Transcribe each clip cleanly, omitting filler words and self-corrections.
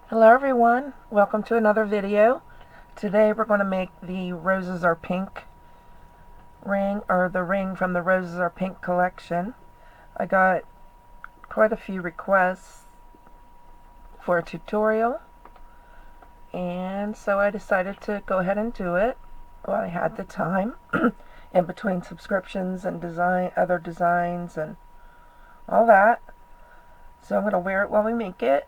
Hello everyone, welcome to another video. Today we're going to make the Roses Are Pink ring, or the ring from the Roses Are Pink collection. I got quite a few requests for a tutorial, and so I decided to go ahead and do it while I had the time in between subscriptions and other designs and all that. So I'm going to wear it while we make it.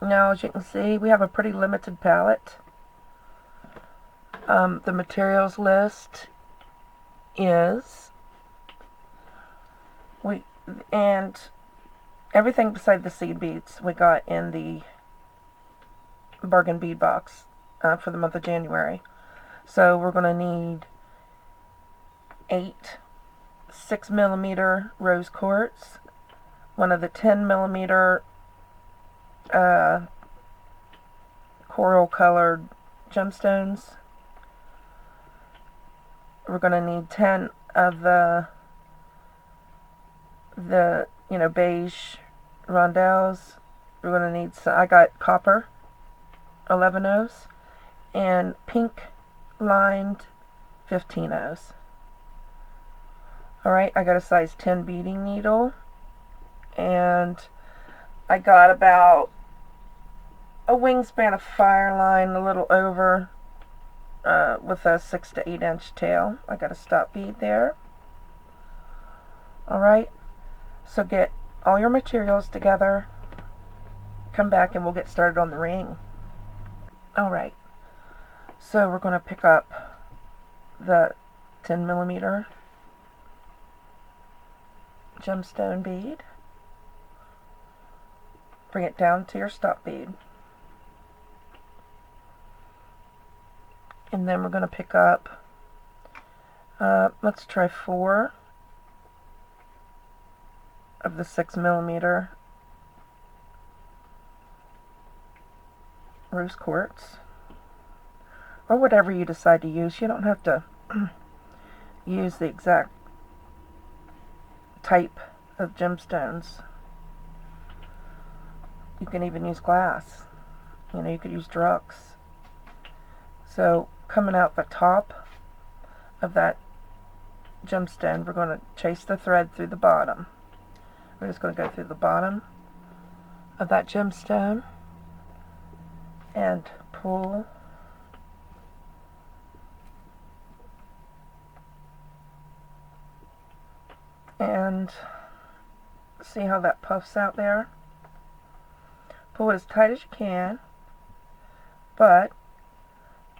Now, as you can see, we have a pretty limited palette. The materials list is and everything beside the seed beads we got in the bargain bead box for the month of January. So we're going to need 8 6mm rose quartz, one of the 10mm coral colored gemstones. We're going to need 10 of the beige rondelles. We're going to need I got copper 11/0 and pink lined 15/0. Alright, I got a size 10 beading needle, and I got about a wingspan of fire line, a little over, with a 6 to 8 inch tail. I got a stop bead there. Alright, so get all your materials together, come back, and we'll get started on the ring. Alright, so we're going to pick up the 10mm gemstone bead, bring it down to your stop bead, and then we're going to pick up, let's try 4 of the 6mm rose quartz, or whatever you decide to use. You don't have to use the exact type of gemstones. You can even use glass. You could use Drux. So coming out the top of that gemstone, we're going to chase the thread through the bottom. We're just going to go through the bottom of that gemstone and pull and see how that puffs out there. Pull it as tight as you can, but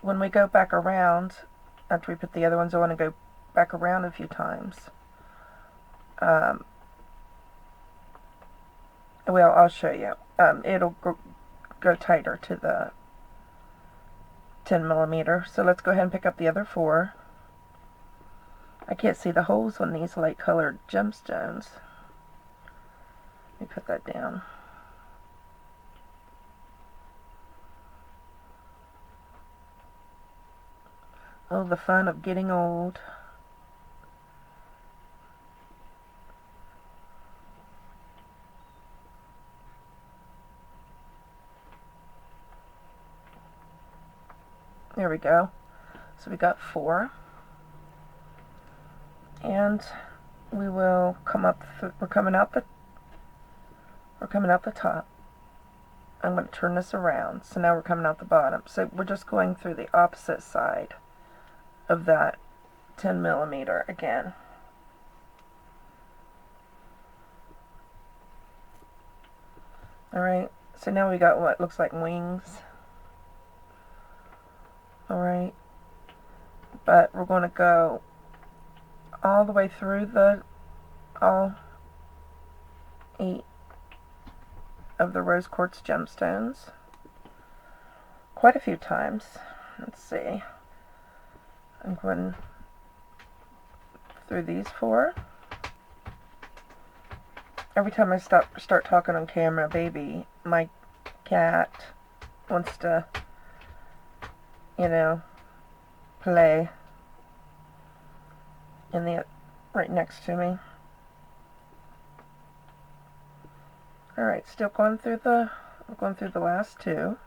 when we go back around, after we put the other ones on and go back around a few times, well, I'll show you. It'll go tighter to the 10mm. So let's go ahead and pick up the other 4. I can't see the holes on these light colored gemstones. Let me put that down. Oh, the fun of getting old. There we go. So we got 4. And we will come up, we're coming out the top. I'm going to turn this around. So now we're coming out the bottom. So we're just going through the opposite side of that 10mm again. Alright, so now we got what looks like wings. Alright, but we're going to go all the way through all 8 of the rose quartz gemstones quite a few times. Let's see. I'm going through these 4. Every time I start talking on camera, baby, my cat wants to, play right next to me. Alright, still going through the We're going through the last two.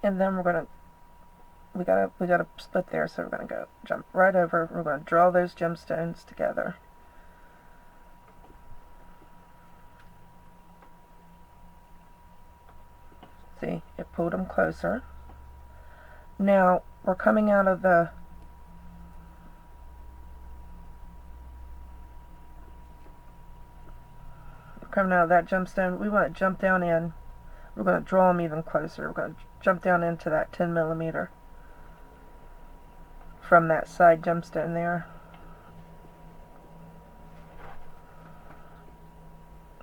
And then we gotta split there, so we're gonna go jump right over. We're gonna draw those gemstones together. See, it pulled them closer. Now we're coming out of the that gemstone. We want to jump down in. We're going to draw them even closer. We're going to jump down into that 10 millimeter from that side gemstone there.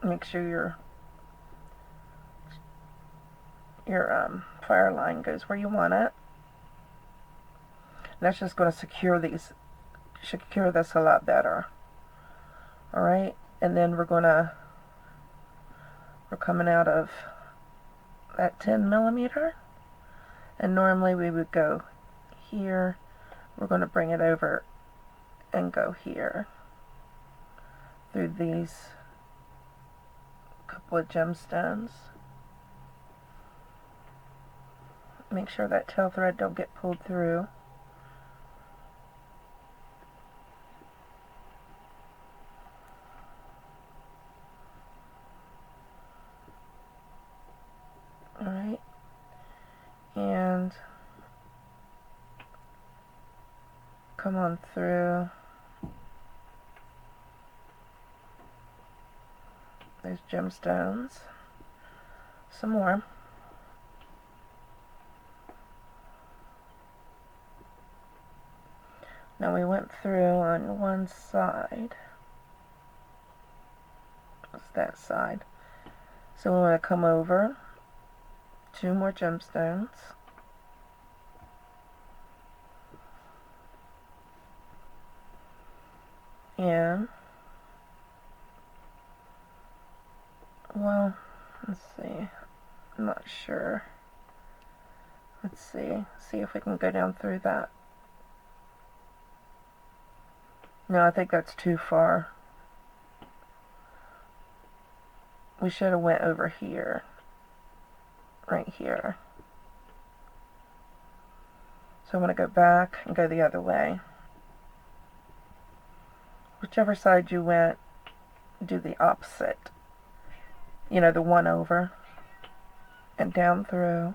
Make sure your fire line goes where you want it. That's just going to secure this a lot better. All right, and then we're coming out of that 10 millimeter, and normally we would go here. We're going to bring it over and go here through these couple of gemstones. Make sure that tail thread don't get pulled through. Alright, and come on through those gemstones some more. Now we went through on one side. What's that side? So we want to come over 2 more gemstones. And, well, let's see. I'm not sure. Let's see. See if we can go down through that. No, I think that's too far. We should have went over here. Right here. So I'm going to go back and go the other way. Whichever side you went, do the opposite. You know, the one over and down through.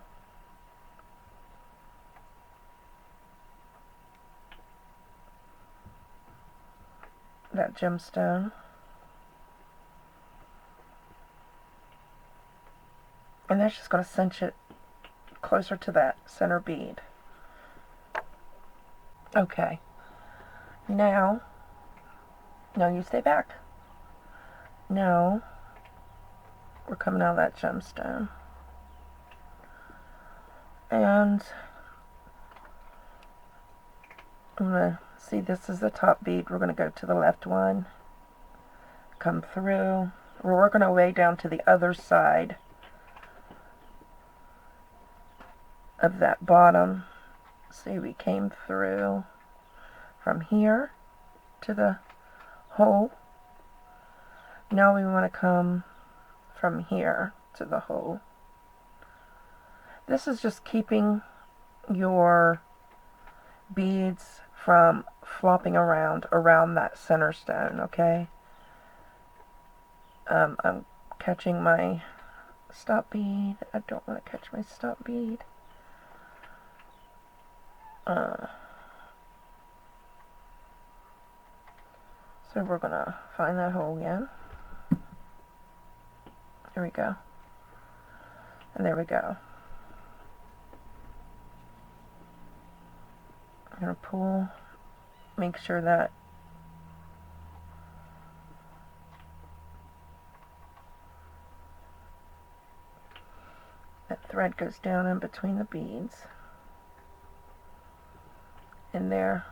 That gemstone. And that's just going to cinch it closer to that center bead. Okay. Now, no, you stay back. Now, we're coming out of that gemstone. And I'm going to see, this is the top bead. We're going to go to the left one. Come through. We're working our way down to the other side of that bottom. See, we came through from here to the hole. Now we want to come from here to the hole. This is just keeping your beads from flopping around that center stone, okay? I'm catching my stop bead. I don't want to catch my stop bead. So we're going to find that hole again. Here we go. And there we go. I'm going to pull, make sure that that thread goes down in between the beads. In there.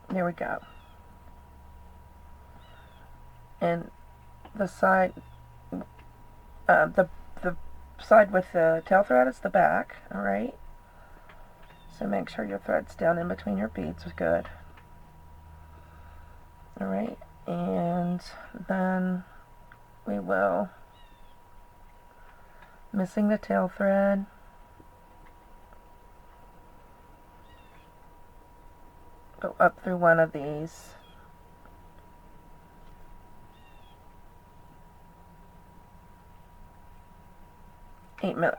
There we go. And the side, the side with the tail thread is the back, alright? So make sure your thread's down in between your beads is good. Alright, and then we will, missing the tail thread, go up through one of these.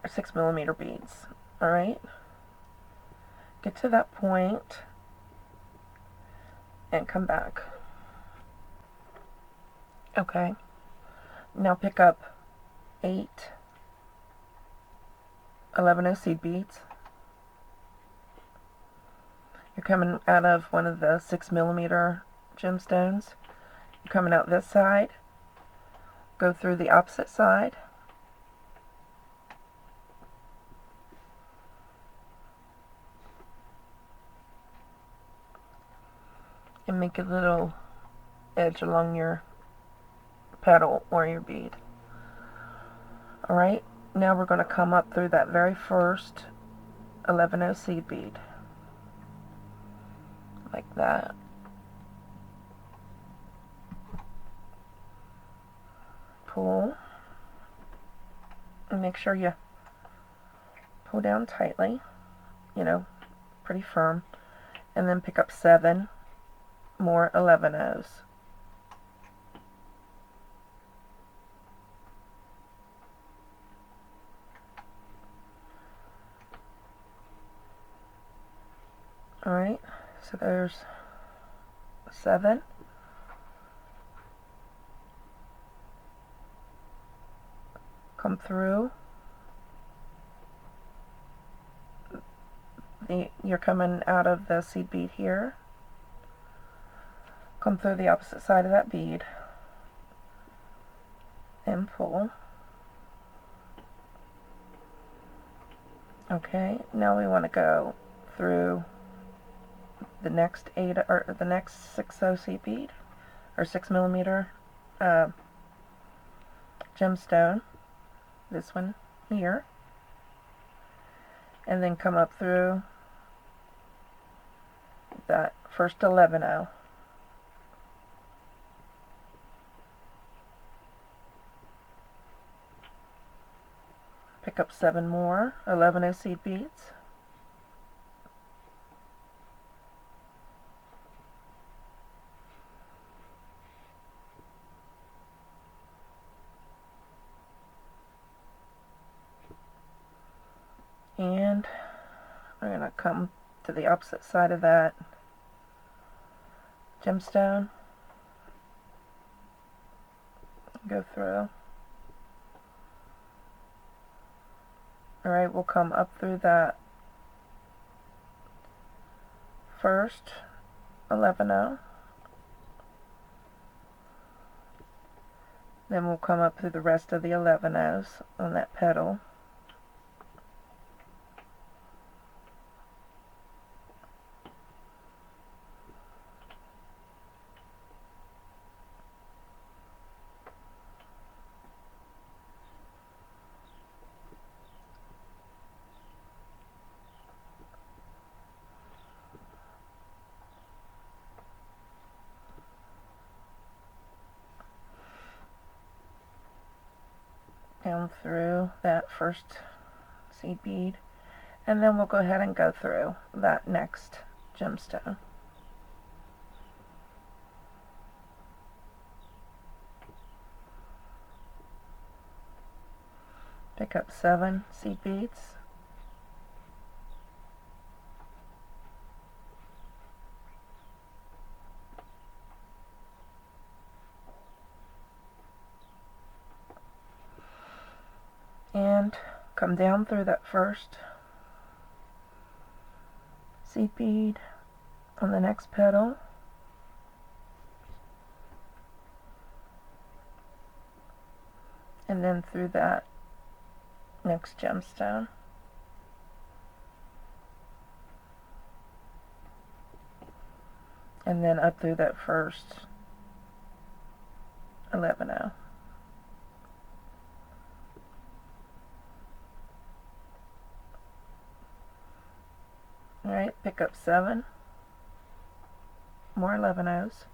Six millimeter beads. Alright? Get to that point and come back. Okay. Now pick up 8 11-0 seed beads. You're coming out of one of the 6 millimeter gemstones. You're coming out this side. Go through the opposite side. And make a little edge along your petal or your bead. Alright, now we're going to come up through that very first 11-0 seed bead. Like that. Pull. And make sure you pull down tightly, you know, pretty firm. And then pick up 7 more 11-0s. Alright, so there's 7. Come through. You're coming out of the seed bead here. Come through the opposite side of that bead and pull. Okay, now we want to go through the next 6-0 seed bead, or 6 millimeter gemstone, this one here, and then come up through that first 11-0. Pick up 7 more 11-0 seed beads. And we're going to come to the opposite side of that gemstone. Go through. Alright, we'll come up through that first 11-0. Then we'll come up through the rest of the 11-0s on that petal. Down through that first seed bead, and then we'll go ahead and go through that next gemstone. Pick up 7 seed beads. And come down through that first seed bead on the next petal, and then through that next gemstone. And then up through that first 11-0. Alright, pick up 7 more 11-Os.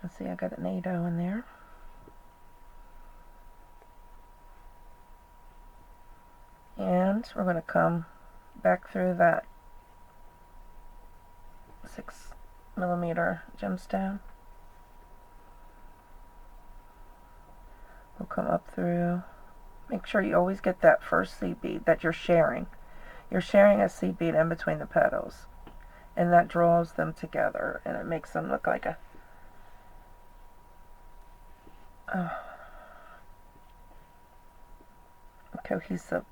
Let's see, I got an 8-0 in there. And we're going to come back through that 6mm gemstone. We'll come up through. Make sure you always get that first seed bead that you're sharing. You're sharing a seed bead in between the petals, and that draws them together, and it makes them look like a cohesive.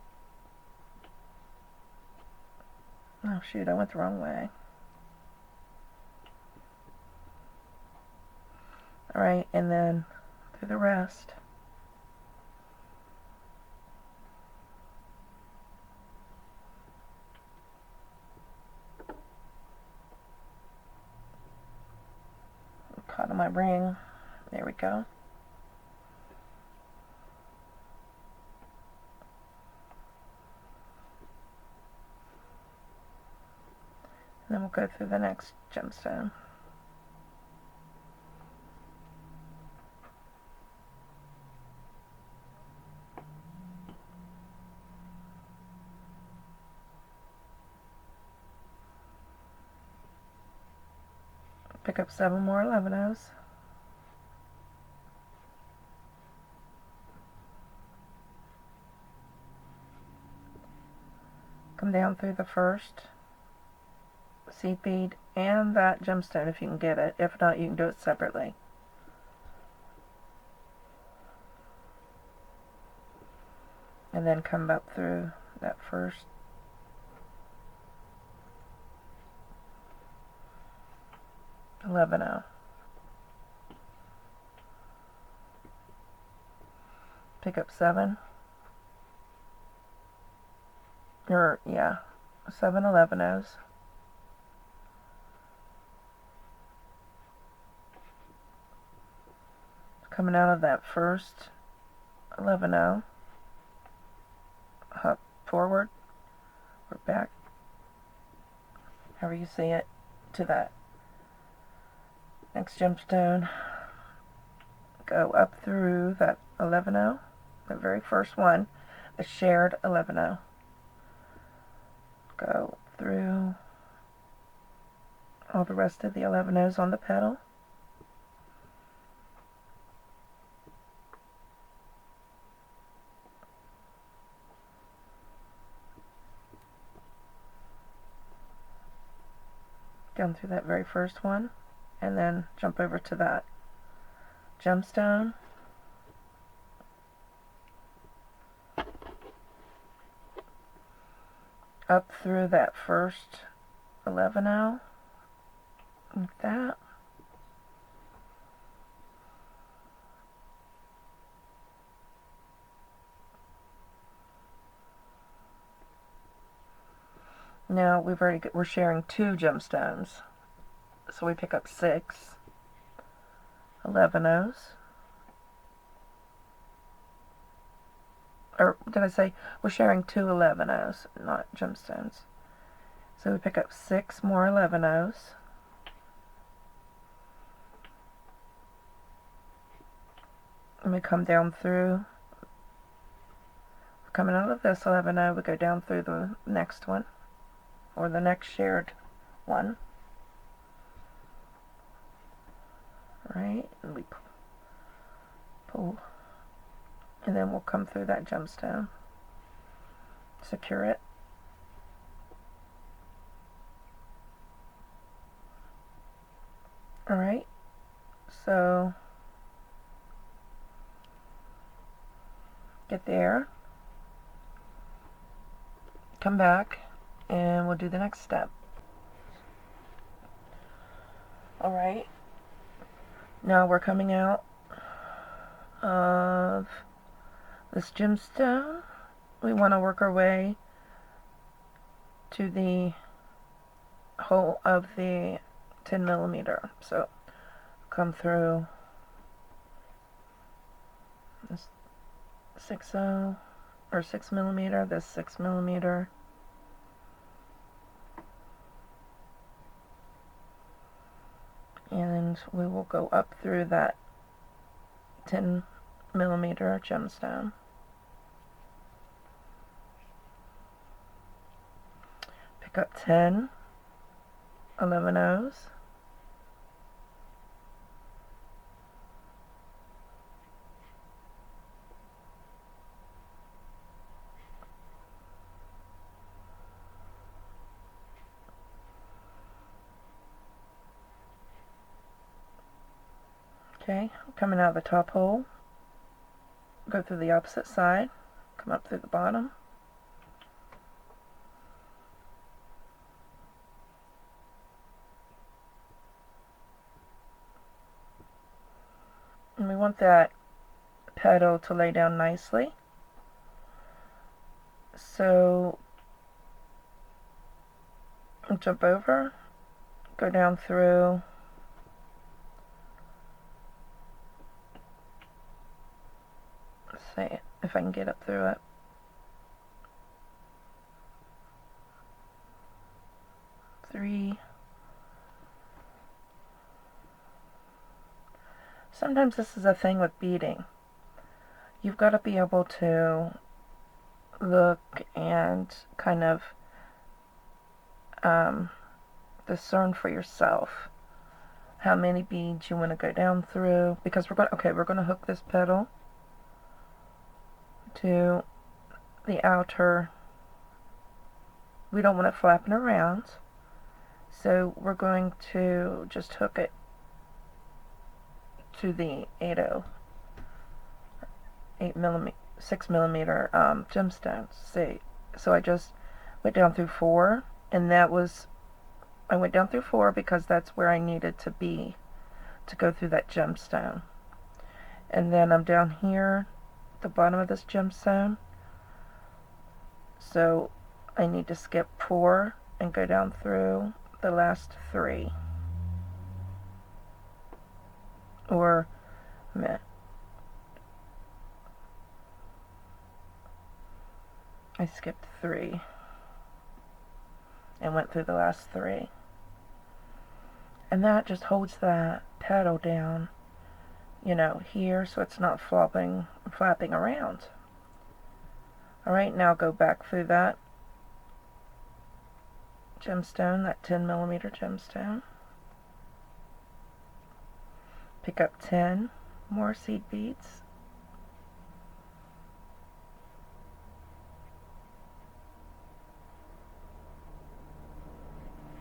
Oh shoot, I went the wrong way. Alright, and then through the rest. Caught on my ring. There we go. And then we'll go through the next gemstone. Pick up 7 more 11-Os. Come down through the first seed bead and that gemstone if you can get it. If not, you can do it separately. And then come up through that first $11. Pick up 7. Or, yeah, 7 11-Os. Coming out of that first 11-O, hop forward or back, however you see it, to that next gemstone. Go up through that 11-O, the very first one, the shared 11-O. Go through all the rest of the 11-Os on the petal. Down through that very first one, and then jump over to that gemstone. Up through that first 11-O, like that. Now we're sharing 2 gemstones, so we pick up 6 11-Os. Or did I say we're sharing 2 11-Os, not gemstones? So we pick up 6 more 11-Os. And we come down through. Coming out of this 11-O, we go down through the next one, or the next shared one. Right, and we pull, and then we'll come through that gemstone, secure it, alright, so get there, come back, and we'll do the next step. Alright, now we're coming out of this gemstone. We want to work our way to the hole of the 10 millimeter. So come through this 6.0 or 6 millimeter, this 6 millimeter. And we will go up through that 10 millimeter gemstone. Pick up 10 11 O's. Okay, coming out of the top hole, go through the opposite side, come up through the bottom. And we want that petal to lay down nicely. So jump over, go down through see if I can get up through it. Three. Sometimes this is a thing with beading. You've got to be able to look and kind of discern for yourself how many beads you want to go down through, because we're going to hook this petal to the outer. We don't want it flapping around, so we're going to just hook it to the 6 millimeter gemstone. See, so I just went down through 4, and I went down through 4 because that's where I needed to be to go through that gemstone. And then I'm down here at the bottom of this gemstone, so I need to skip 4 and go down through the last 3. Or I skipped 3 and went through the last 3. And that just holds that petal down, you know, here, so it's not flapping around. Alright, now go back through that gemstone, that 10 millimeter gemstone. Pick up 10 more seed beads.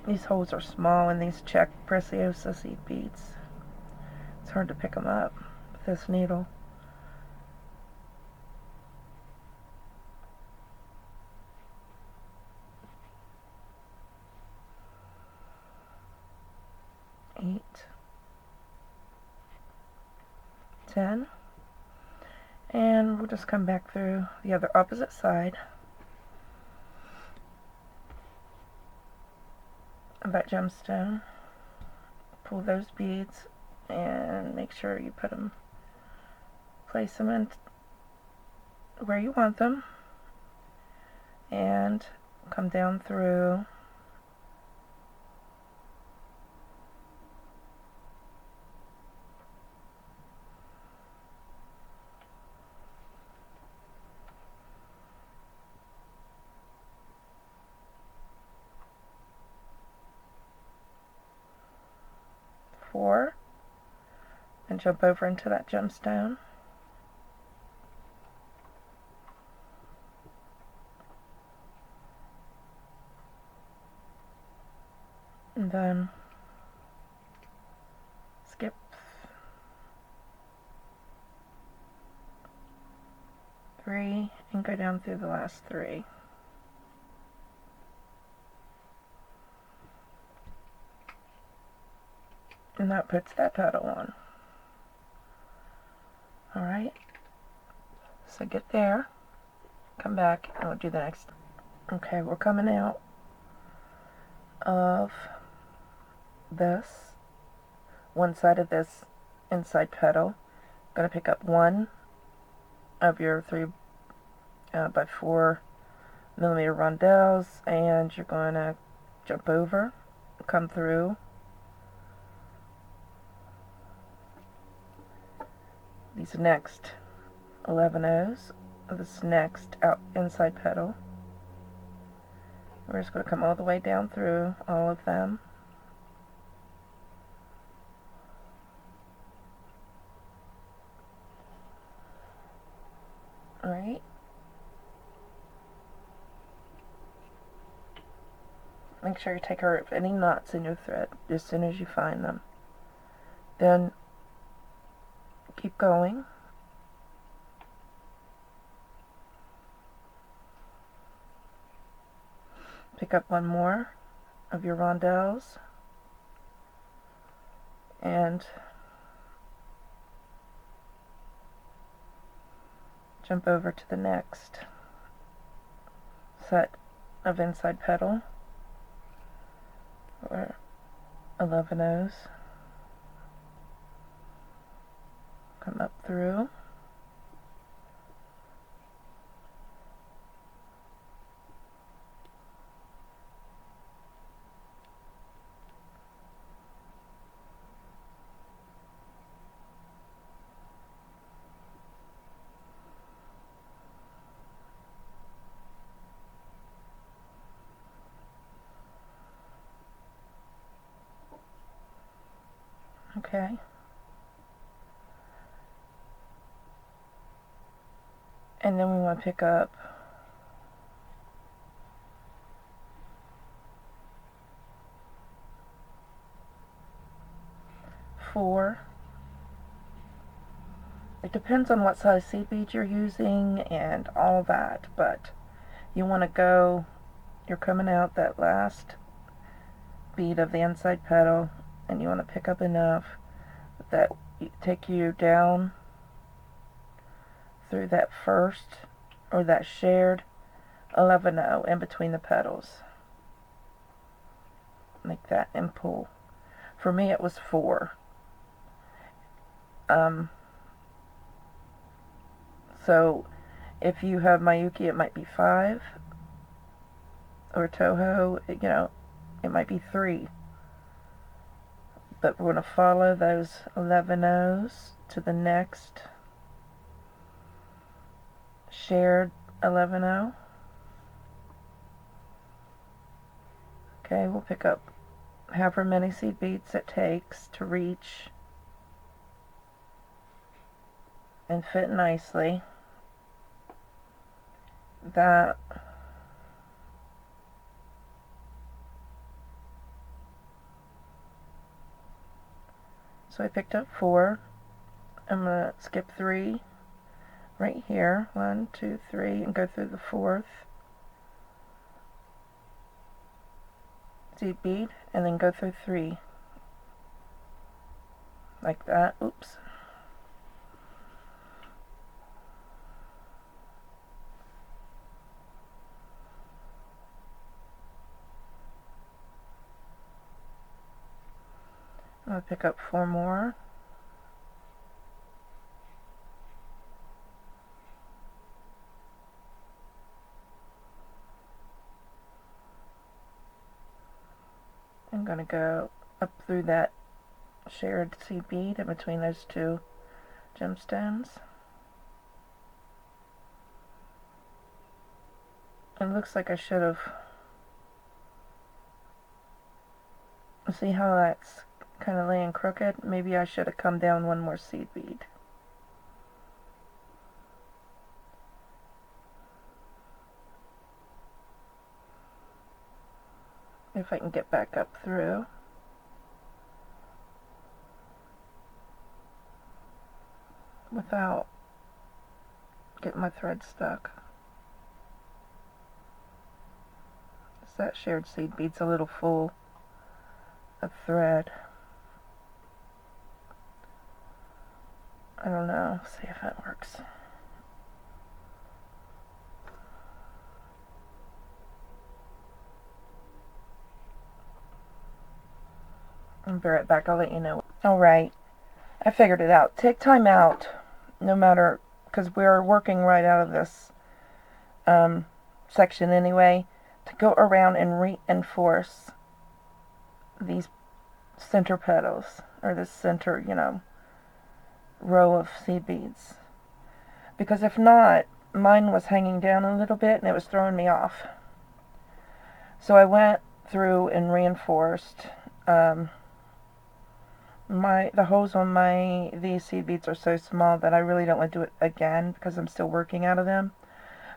These holes are small in these Czech Preciosa seed beads. It's hard to pick them up with this needle. Eight, 10, and we'll just come back through the other opposite side of that gemstone. Pull those beads and make sure you place them in where you want them, and come down through four and jump over into that gemstone. And then skip 3 and go down through the last 3. And that puts that petal on. Alright, so get there, come back, and we'll do the next. Okay, we're coming out of this, one side of this inside petal. I'm going to pick up one of your 3 by 4 millimeter rondelles, and you're going to jump over, come through these next 11 O's, this next inside petal. We're just going to come all the way down through all of them. Alright. Make sure you take care of any knots in your thread as soon as you find them. Then keep going. Pick up one more of your rondelles and jump over to the next set of inside petal, or 11 O's. Come up through. Okay. And then we want to pick up four. It depends on what size seed bead you're using and all that, but you want to go, you're coming out that last bead of the inside petal, and you want to pick up enough that take you down through that first, or that shared 11 O in between the petals, like that, and pull. For me it was 4. So if you have Miyuki, it might be 5, or Toho, you know, it might be 3. But we're going to follow those 11 O's to the next shared 11 O. Okay, we'll pick up however many seed beads it takes to reach and fit nicely. That so I picked up 4. I'm going to skip 3 right here, 1, 2, 3, and go through the 4th seed bead, and then go through 3 like that. Oops. I'm going to pick up 4 more. I'm going to go up through that shared seed bead in between those 2 gemstones. It looks like I should have, see how that's kind of laying crooked? Maybe I should have come down 1 more seed bead. If I can get back up through. Without getting my thread stuck. That shared seed bead's a little full of thread. I don't know. See if that works. I'll be right back. I'll let you know. Alright, I figured it out. Take time out, no matter, because we're working right out of this section anyway, to go around and reinforce these center petals, or this center, row of seed beads. Because if not, mine was hanging down a little bit and it was throwing me off. So I went through and reinforced. The holes on these seed beads are so small that I really don't want to do it again because I'm still working out of them.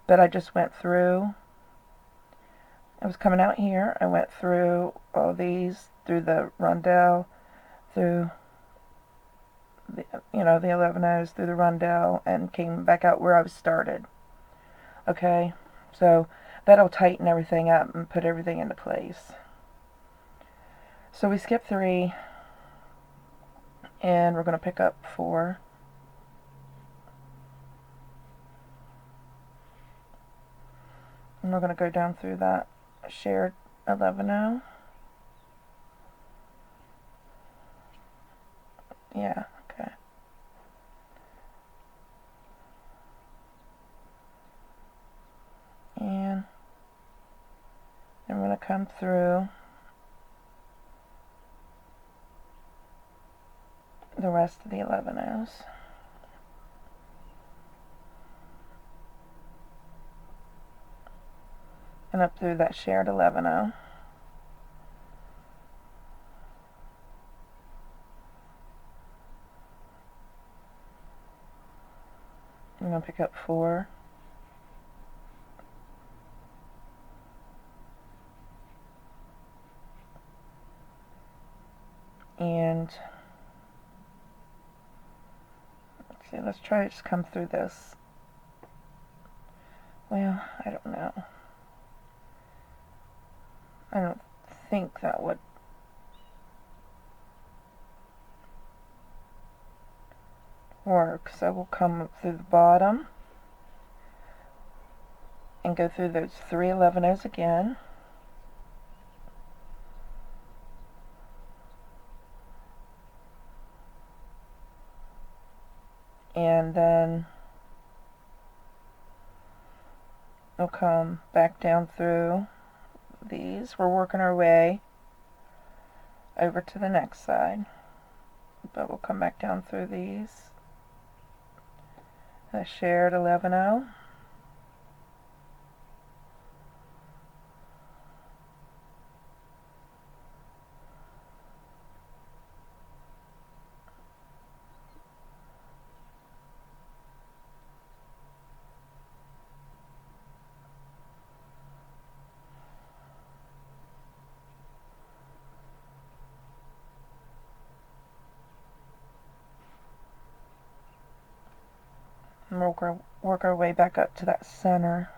But I just went through. I was coming out here. I went through all these, through the rondelle, through the 11 O's, through the rondelle, and came back out where I was started. Okay, so that'll tighten everything up and put everything into place. So we skip 3, and we're going to pick up 4. And we're going to go down through that shared 11O. Yeah, okay. And I'm going to come through the rest of the 11Os. And up through that shared 11O. I'm going to pick up 4. And let's try to just come through this. Well, I don't know. I don't think that would work. So we'll come up through the bottom and go through those 3 11Os again. And then we'll come back down through these. We're working our way over to the next side, but we'll come back down through these. The shared 11O. And we'll work our way back up to that center.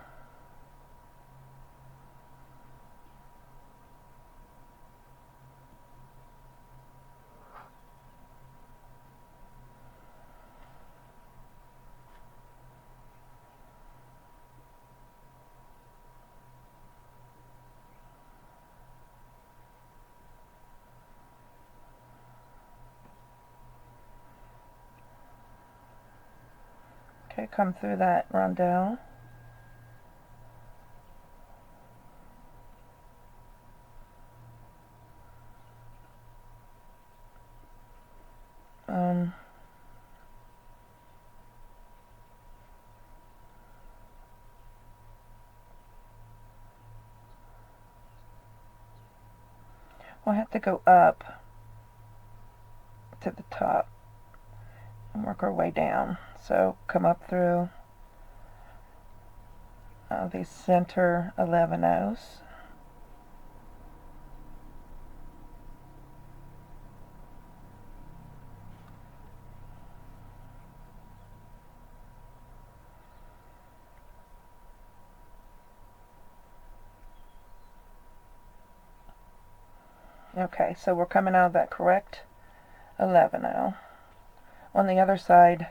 Okay, come through that rondelle. We'll have to go up to the top and work our way down. So come up through these center 11Os. Okay, so we're coming out of that correct 11O. On the other side,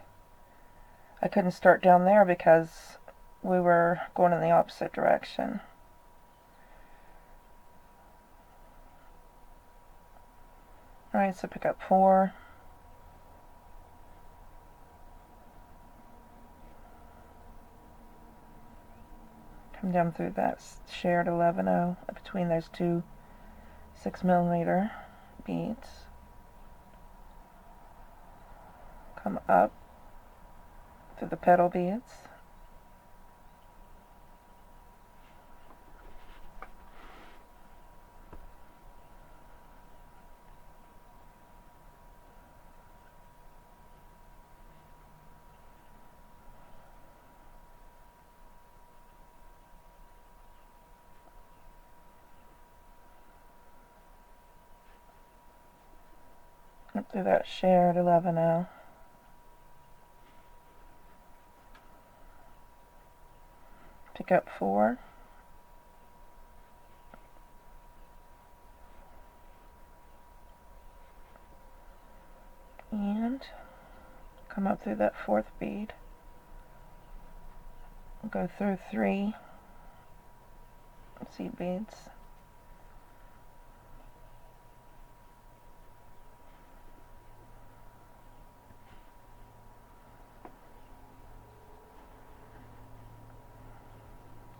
I couldn't start down there because we were going in the opposite direction. Alright, so pick up 4. Come down through that shared 11-0 between those two 6mm beads. Come up through the petal beads. Up through that shared 11-0. Pick up 4. And come up through that 4th bead. Go through 3 seed beads.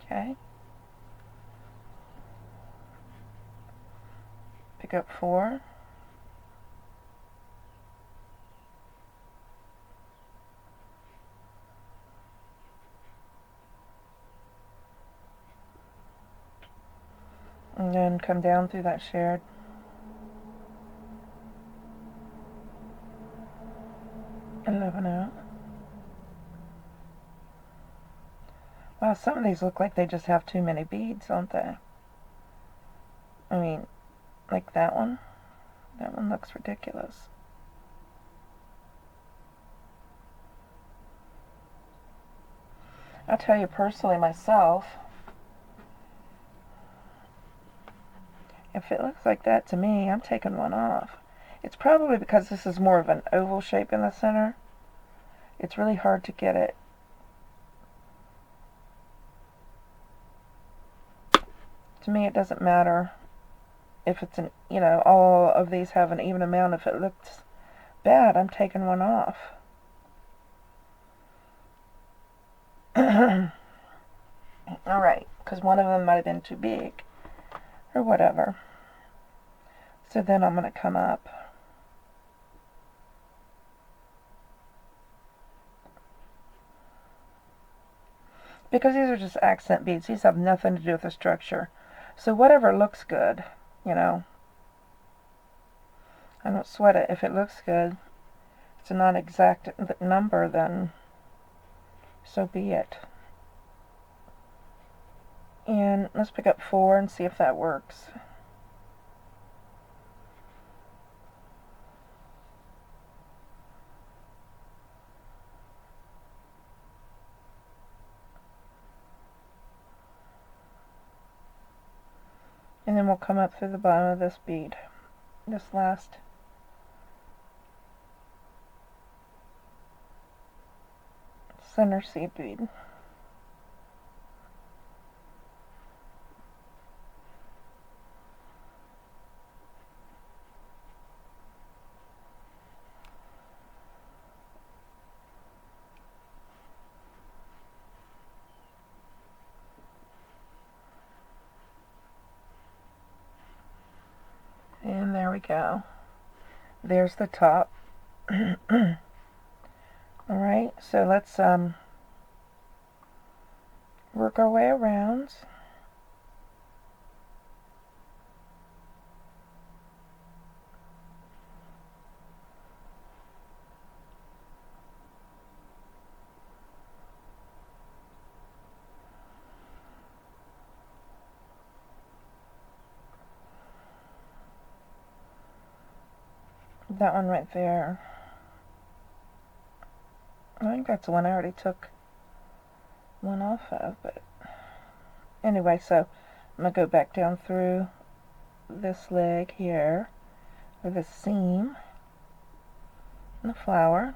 Okay. Pick up 4. And then come down through that shared 11-0. Wow, some of these look like they just have too many beads, don't they? I mean, like that one. That one looks ridiculous. I'll tell you personally myself, if it looks like that to me, I'm taking one off. It's probably because this is more of an oval shape in the center. It's really hard to get it. To me, it doesn't matter if it's an, you know, all of these have an even amount. If it looks bad, I'm taking one off. Alright, because one of them might have been too big, or whatever. So then I'm going to come up. Because these are just accent beads, these have nothing to do with the structure. So whatever looks good, you know, I don't sweat it. If it looks good, it's a non-exact number, then so be it. And let's pick up 4 and see if that works. And then we'll come up through the bottom of this bead, this last center seed bead. And there we go. There's the top. Alright, so let's work our way around. That one right there. I think that's the one I already took one off of, but anyway, so I'm going to go back down through this leg here, or this seam, and the flower.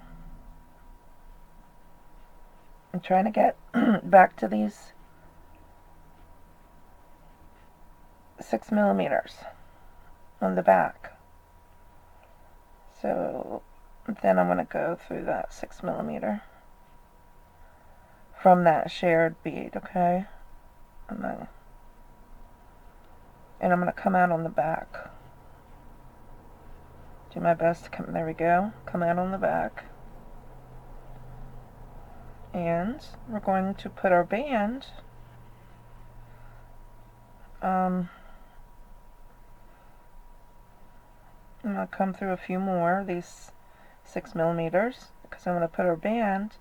I'm trying to get back to these 6mm on the back. So then I'm going to go through that 6mm from that shared bead, okay? And I'm going to come out on the back. Do my best to come, there we go, come out on the back. And we're going to put our band I'm going to come through a few more, these 6mm, because I'm going to put our band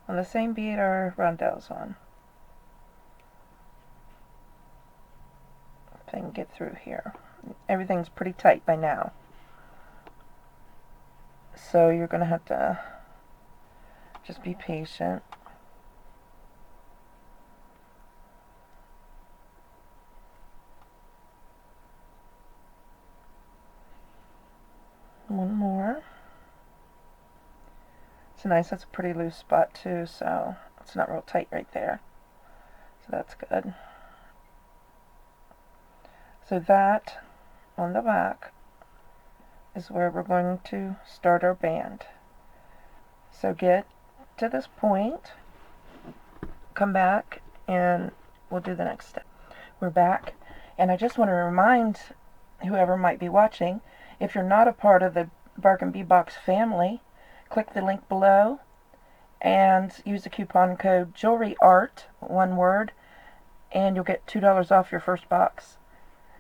on the same bead our rondelles on. If I can get through here. Everything's pretty tight by now. So you're going to have to just be patient. One more. It's nice, that's a pretty loose spot too, so it's not real tight right there. So that's good. So that, on the back, is where we're going to start our band. So get to this point, come back, and we'll do the next step. We're back, and I just want to remind whoever might be watching, if you're not a part of the Bargain Bead Box family, click the link below and use the coupon code JewelryArt, one word, and you'll get $2 off your first box.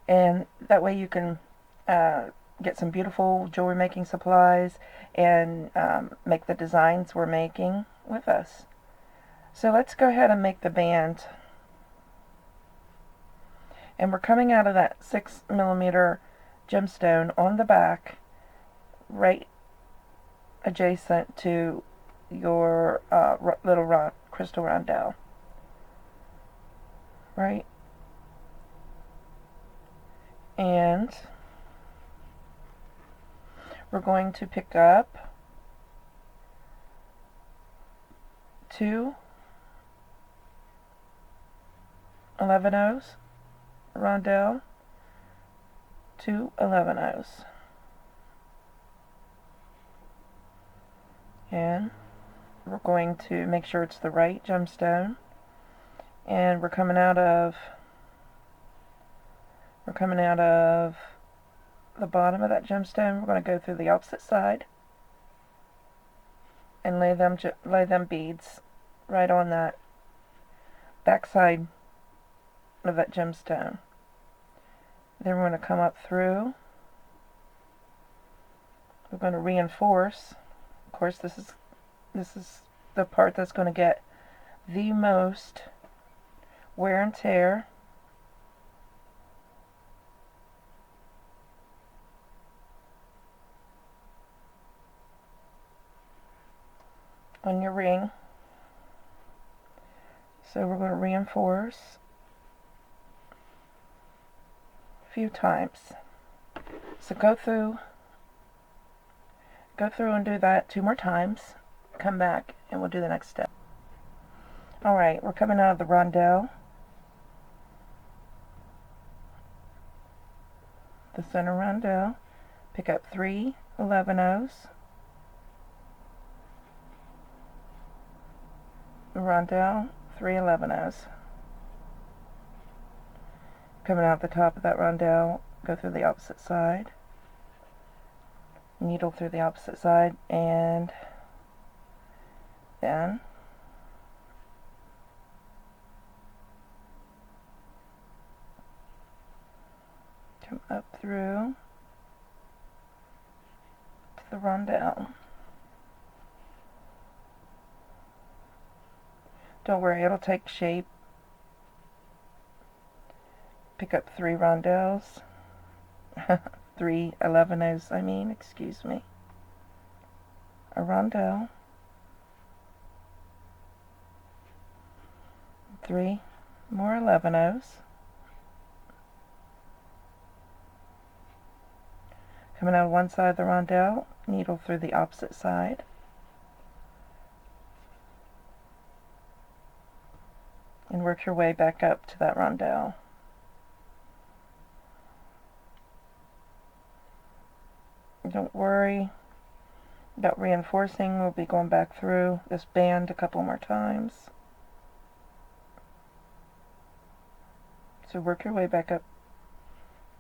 And that way you can get some beautiful jewelry making supplies and make the designs we're making with us. So let's go ahead and make the band. And we're coming out of that 6mm gemstone on the back, right adjacent to your little crystal rondelle. Right? And we're going to pick up 2 11-ohs, rondelle, 2 11-ohs. And we're going to make sure it's the right gemstone. And we're coming out of the bottom of that gemstone. We're going to go through the opposite side and lay them beads right on that back side of that gemstone. Then we're going to come up through. We're going to reinforce. Of course, this is the part that's going to get the most wear and tear. On your ring. So we're going to reinforce a few times. So go through and do that 2 more times. Come back and we'll do the next step. Alright, we're coming out of the rondelle. The center rondelle. Pick up 3 11-ohs. The rondelle, 3 11-ohs. Coming out the top of that rondelle, go through the opposite side. Needle through the opposite side, and then come up through to the rondelle. Don't worry, it'll take shape. Pick up 3 rondelles. 3 11-ohs, I mean, excuse me. A rondelle. 3 more 11-ohs. Coming out of one side of the rondelle, needle through the opposite side. And work your way back up to that rondelle. Don't worry, Got reinforcing. We'll be going back through this band a couple more times. So work your way back up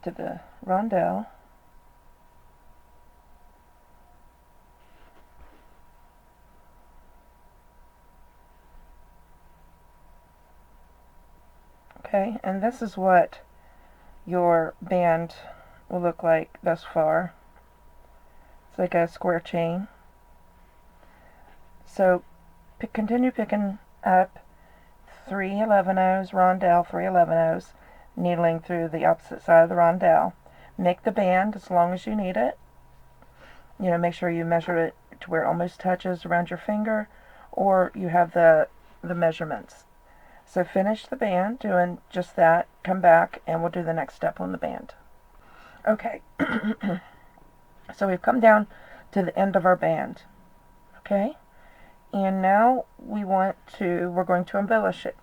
to the rondelle. Okay, and this is what your band will look like thus far. It's like a square chain. So continue picking up 3 11-ohs, rondelle, 3 11-ohs, needling through the opposite side of the rondelle. Make the band as long as you need it. You know, make sure you measure it to where it almost touches around your finger, or you have the measurements. So finish the band doing just that, come back, and we'll do the next step on the band. Okay, so we've come down to the end of our band, okay? And now we're going to embellish it.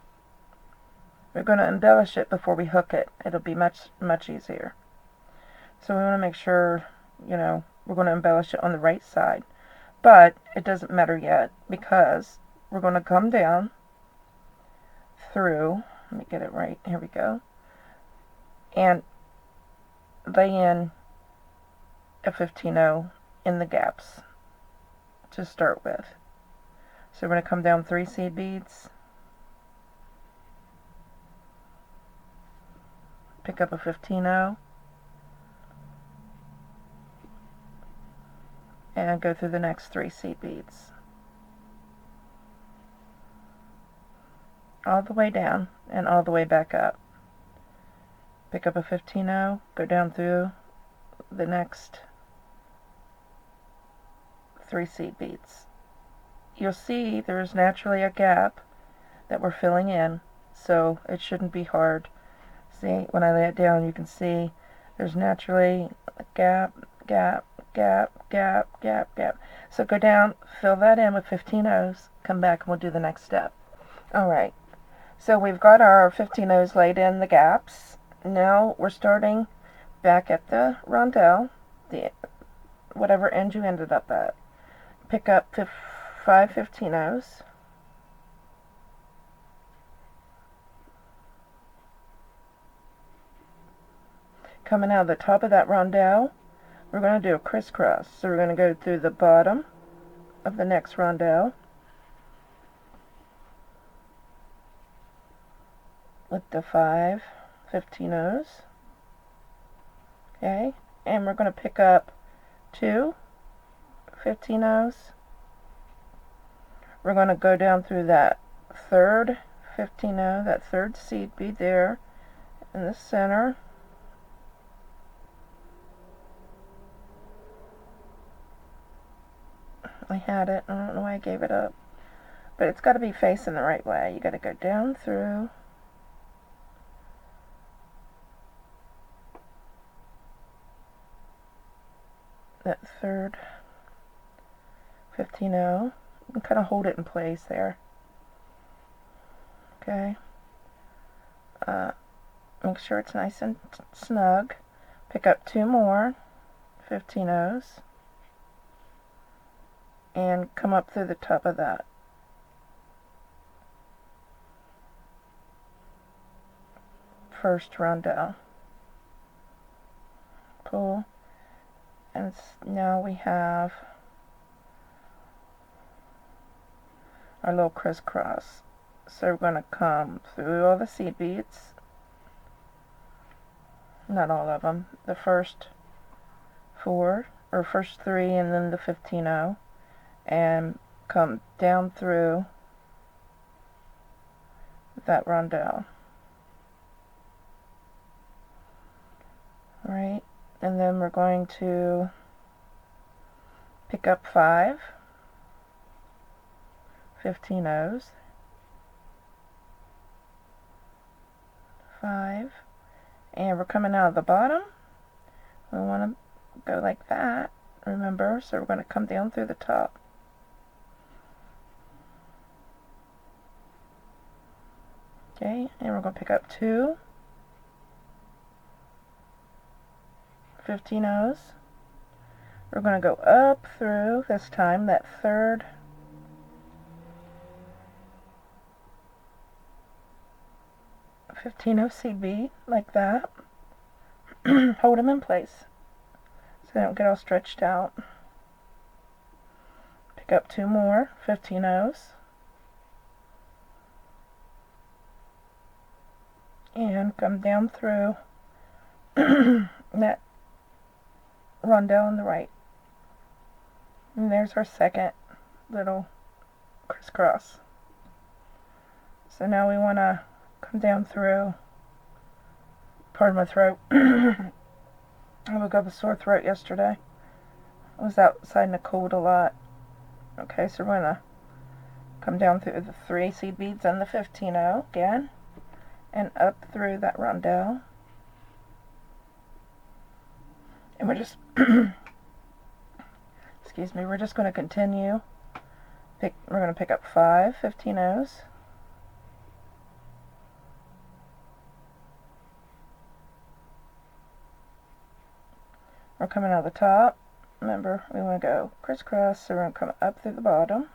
We're going to embellish it before we hook it. It'll be much, much easier. So we want to make sure, you know, we're going to embellish it on the right side. But it doesn't matter yet because we're going to come down through, let me get it right, here we go, and lay in a 15-0 in the gaps to start with. So we're going to come down 3 seed beads, pick up a 15-0, and go through the next 3 seed beads. All the way down and all the way back up. Pick up a 15-0, go down through the next 3 seed beads. You'll see there's naturally a gap that we're filling in, so it shouldn't be hard. See, when I lay it down, you can see there's naturally a gap, gap, gap, gap, gap, gap. So go down, fill that in with 15-0s, come back and we'll do the next step. Alright, so we've got our 15-0s laid in the gaps. Now we're starting back at the rondelle, whatever end you ended up at. Pick up 5 15-0s. Coming out of the top of that rondelle, we're going to do a crisscross. So we're going to go through the bottom of the next rondelle with the 5 15-0s. Okay, and we're going to pick up 2 15-0s. We're going to go down through that third 15-0, that third seed bead there in the center. I had it. I don't know why I gave it up. But it's got to be facing the right way. You got to go down through. That third 15-0. You can kind of hold it in place there. Okay. Make sure it's nice and snug. Pick up 2 more 15-0s. And come up through the top of that. First rondelle. Pull. And now we have our little crisscross. So we're going to come through all the seed beads. Not all of them. The first 4, or first 3, and then the 15-0. And come down through that rondelle. Alright, and then we're going to pick up 5 15-0s, 5, and we're coming out of the bottom. We want to go like that, remember, so we're going to come down through the top. Okay, and we're going to pick up 2 15-0s, We're going to go up through, this time, that third .15 seed bead, like that. Hold them in place so they don't get all stretched out. Pick up 2 more 15-0s. And come down through that rondelle on the right. And there's our second little crisscross. So now we want to come down through, pardon my throat. I woke up with a sore throat yesterday. I was outside in the cold a lot. Okay, so we're going to come down through the 3 seed beads and the 15-0 again, and up through that rondelle. And we're just, excuse me, we're just going to continue. We're going to pick up 5 15-0s. We're coming out the top. Remember, we want to go crisscross, so we're going to come up through the bottom.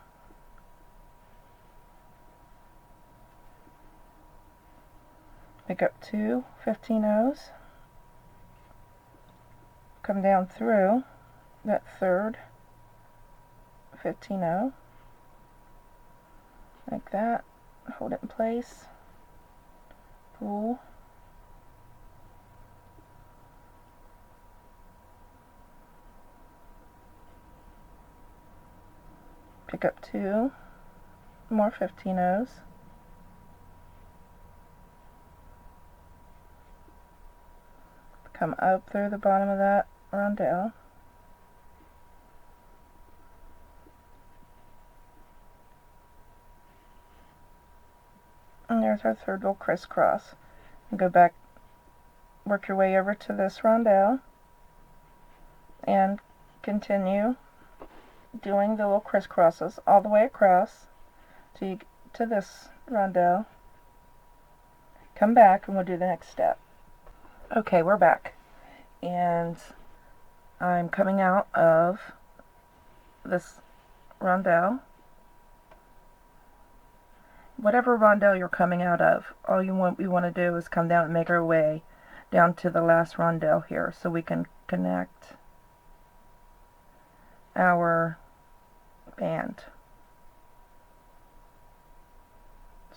Pick up 2 15-0s. Come down through that third 15-0, like that. Hold it in place. Pull. Pick up 2 more 15-0s. Come up through the bottom of that rondelle. And there's our third little crisscross. And go back, work your way over to this rondelle, and continue doing the little crisscrosses all the way across to this rondelle. Come back and we'll do the next step. Okay, we're back, and I'm coming out of this rondelle. Whatever rondelle you're coming out of, we want to do is come down and make our way down to the last rondelle here, so we can connect our band.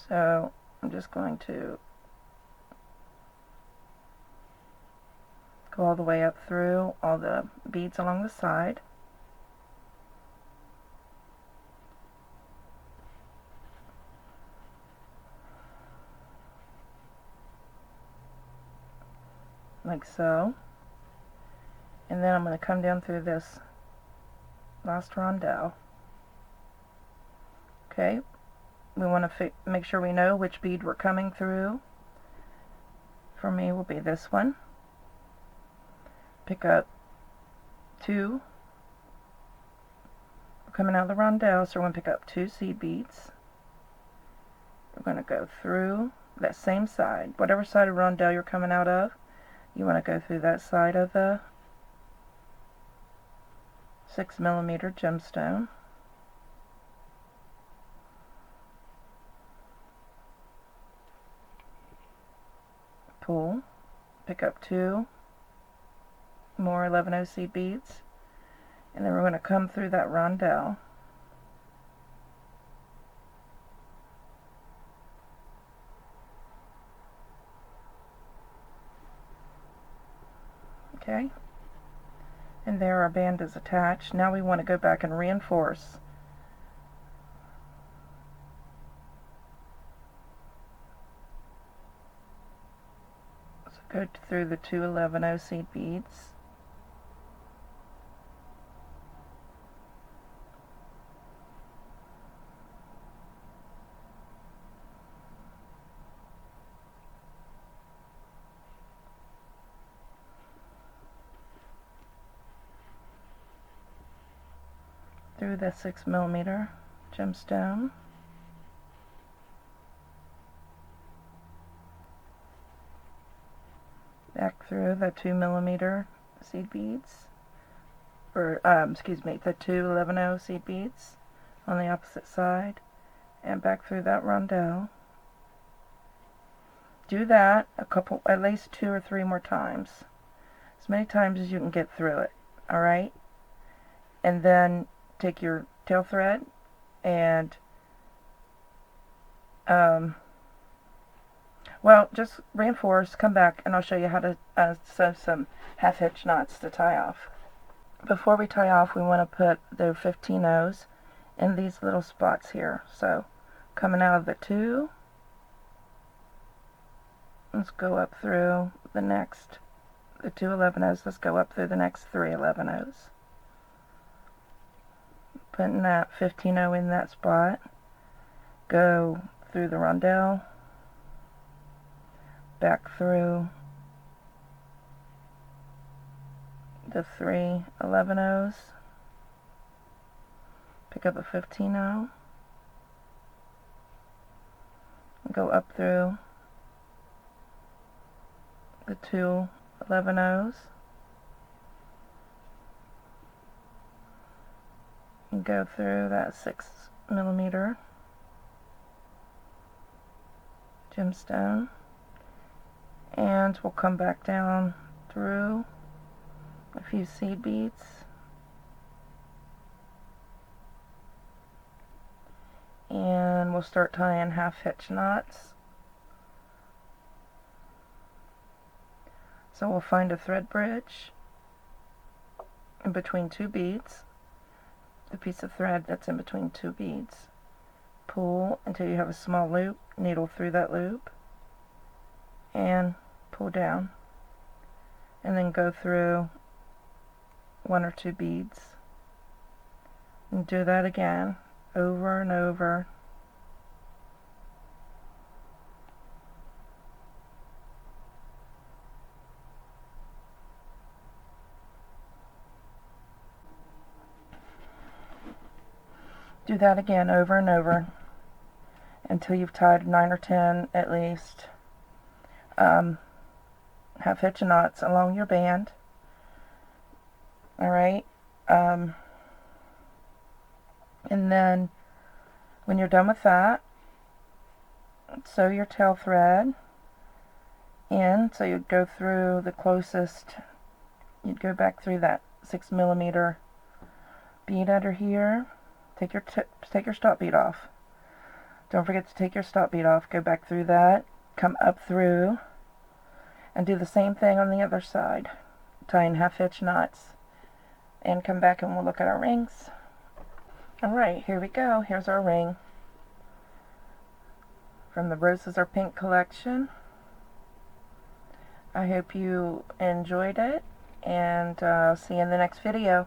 So I'm just going to go all the way up through all the beads along the side. Like so. And then I'm going to come down through this last rondelle. Okay, we want to make sure we know which bead we're coming through. For me will be this one. Pick up 2. We're coming out of the rondelle, so we're going to pick up 2 seed beads. We're going to go through that same side. Whatever side of rondelle you're coming out of, you want to go through that side of the 6mm gemstone. Pull, pick up 2 more 11-0 seed beads, and then we're going to come through that rondelle. Okay, and there our band is attached. Now we want to go back and reinforce. So go through the 2 11-0 seed beads. Through the 6mm gemstone. Back through the 2mm seed beads. or excuse me, the 2 11-0 seed beads on the opposite side, and back through that rondelle. Do that at least 2 or 3 more times, as many times as you can get through it. Alright? And then take your tail thread and well, just reinforce, come back, and I'll show you how to sew some half-hitch knots to tie off. Before we tie off, we want to put the 15-0s in these little spots here. So, coming out of the 2, let's go up through the next, the 2 11-0s, let's go up through the next 3 11-0s. Putting that 15-0 in that spot, go through the rondelle, back through the 3 11-0s, pick up a 15-0, go up through the 2 11-0s, and go through that 6mm gemstone, and we'll come back down through a few seed beads, and we'll start tying half-hitch knots. So we'll find a thread bridge in between 2 beads, the piece of thread that's in between 2 beads. Pull until you have a small loop, needle through that loop, and pull down, and then go through 1 or 2 beads, and do that again over and over. Do that again over and over until you've tied 9 or 10 at least half-hitch knots along your band. Alright, and then when you're done with that, sew your tail thread in. So you'd go through the closest, you'd go back through that 6mm bead under here. Take your stop bead off. Don't forget to take your stop bead off. Go back through that, come up through, and do the same thing on the other side, tying half-hitch knots, and come back and we'll look at our rings. Alright, here we go. Here's our ring from the Roses Are Pink collection. I hope you enjoyed it, and see you in the next video.